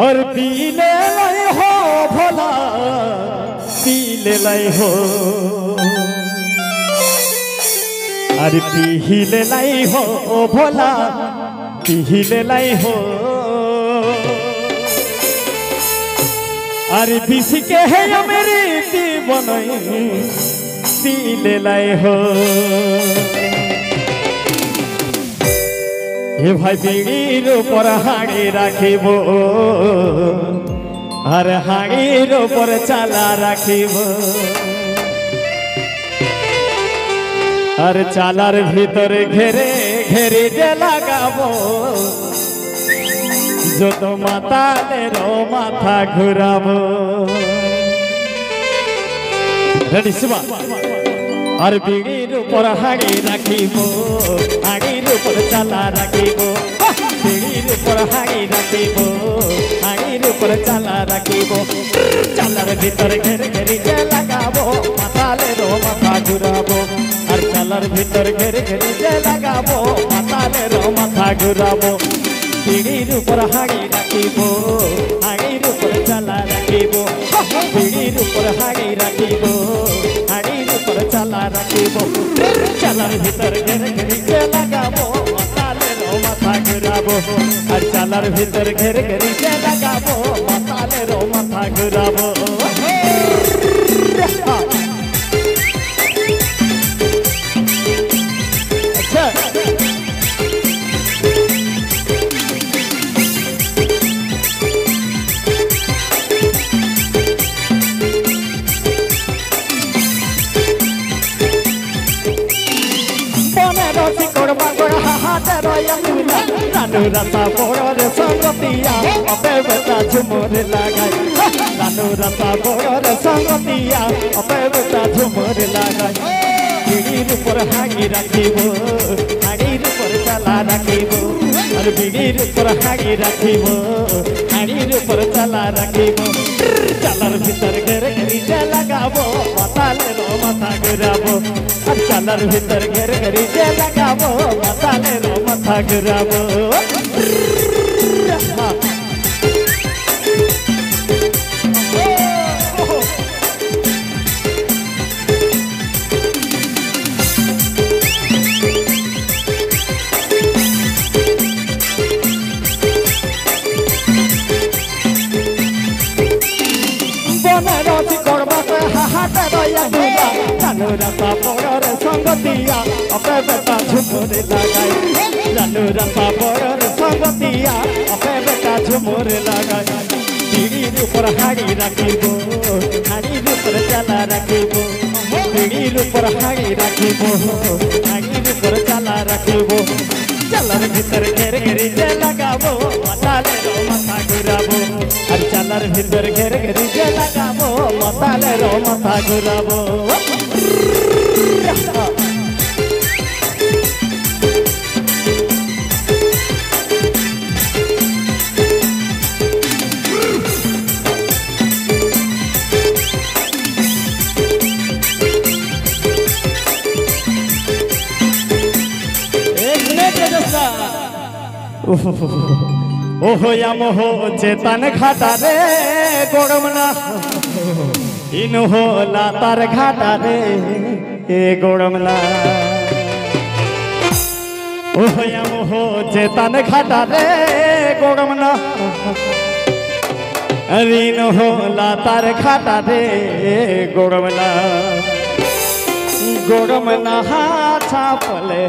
और पीले लाई हो भोला पीले लाई हो और पीले लाई हो भोला पीले लाई हो अरे बिस के है मेरी दीवानई पीले लाई हो हे भाई बीड़ीर ऊपर हाड़ी राखिब और हाड़ीर ऊपर चाला राखिब और चालार भीतर घेरे घेरे जे लगाबो जो तो माता ले रो माथा घुराबो रेडी सुबा और बीड़ीर ऊपर हाड़ी राखिब हाड़ीर ऊपर चाला राखिब बीड़ीर ऊपर हाड़ी राखिब हाड़ीर ऊपर चाला राखिब चालार भीतर घेर घेरी जे लगाबो माथा ले रो माथा घुराबो और चालार भीतर घेर घेरी जे लगाबो माथा ले रो माथा घुराबो बीड़ीर ऊपर हाड़ी राखिब हाड़ीर ऊपर चाला राखिब बीड़ीर ऊपर हाड़ी राखिब हाड़ीर ऊपर चाला राखिब चालार भीतर घेर घेरी जे लगाबो माथा ले रो माथा घुराबो और चालार भीतर घेर घेरी जे लगाबो माथा ले रो माथा घुराबो रानू रसा बोर संगतिया अबे बेटा झुमर लगाई रानू रसा बोर संगतिया अबे बेटा झुमर लगाई बीड़ीर ऊपर हाड़ी राखिब हाड़ीर ऊपर चाला राखिब और बीड़ीर ऊपर हाड़ी राखिब हाड़ीर ऊपर चाला राखिब चालार भीतर घेर घेरी जे लगाबो माथा ले रो माथा घुराबो और चालार भीतर घेर घेरी जे लगाबो माथा ले रो माथा घुराबो रानू रसा बोर संगतिया अबे बेटा झुमर लगाई रानू रसा बोर संगतिया अबे बेटा झुमर लगाई बीड़ीर ऊपर हाड़ी राखिब हाड़ीर ऊपर चाला राखिब बीड़ीर ऊपर हाड़ी राखिब हाड़ीर ऊपर चाला राखिब चालार भीतर घेर घेरी जे लगाबो माथा ले रो माथा घुराबो और चालार भीतर घेर घेरी जे लगाबो माथा ले रो माथा घुराबो ओहो या मोहो चेतन घाटा रे गोड़मना इन हो लातार घाटा रे ए गोड़मना ओहो या मोहो चेतन घाटा रे गोड़मना इन हो लातार घाटा रे गोड़मना गोड़मना हा छापले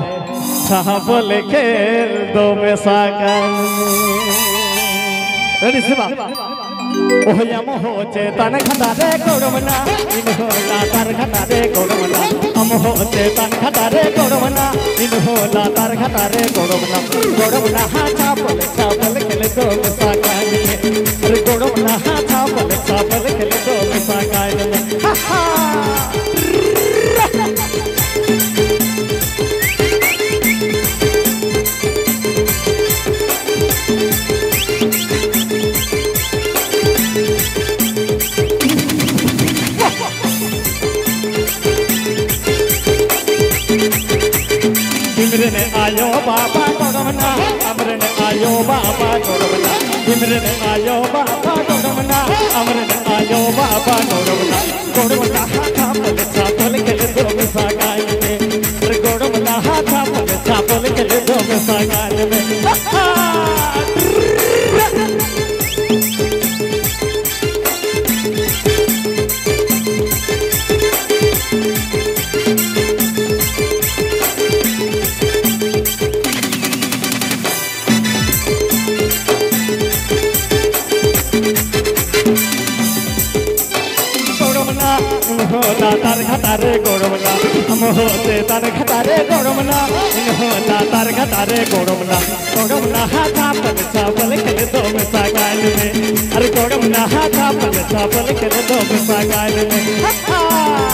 छापले खेल दो में सागर रेडी सिबा ओहो या मोहो चेतन घटा रे गोड़मना इन हो लातार घटा रे गोड़मना हम हो चेतन घटा रे गोड़मना इन हो लातार घटा रे गोड़मना गोड़मना हा छापल खेल दो में सागर अरे गोड़मना हा छापल खेल दो में सागर हा हा आयो बाबा गोड़मना अमरन आयो बाबा गोड़मना इमरन आयो बाबा गोड़मना अमरन आयो बाबा गोड़मना गोड़मना हाथा पल चापल के दो सागान में गोड़मना हाथा पल चापल के दो सागान में तार घटारे गोड़मना हम होते तार घटारे गोड़मना इन्होंने तार घटारे गोड़मना गोड़मना हाथा पल चापल के दो में सागान में अरे गोड़मना हाथा पल चापल के दो में सागान में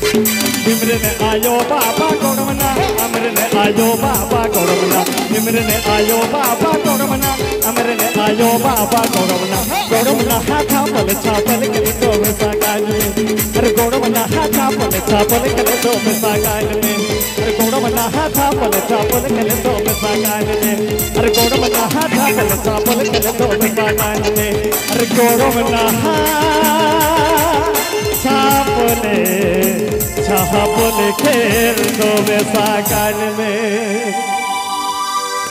इमरन आयो बाबा गोड़मना अमरन आयो बाबा गोड़मना इमरन आयो बाबा गोड़मना अमरन आयो बाबा गोड़मना गोड़मना हाथा पल चापल के दो में सागान में अरे गोड़मना हाथा पल चापल के दो में सागान में अरे गोड़मना हाथा पल चापल के दो में सागान में अरे गोड़मना हाथा पल चापल के दो में सागान में अरे गोड़मना चापले चापल खेल दो में सागान में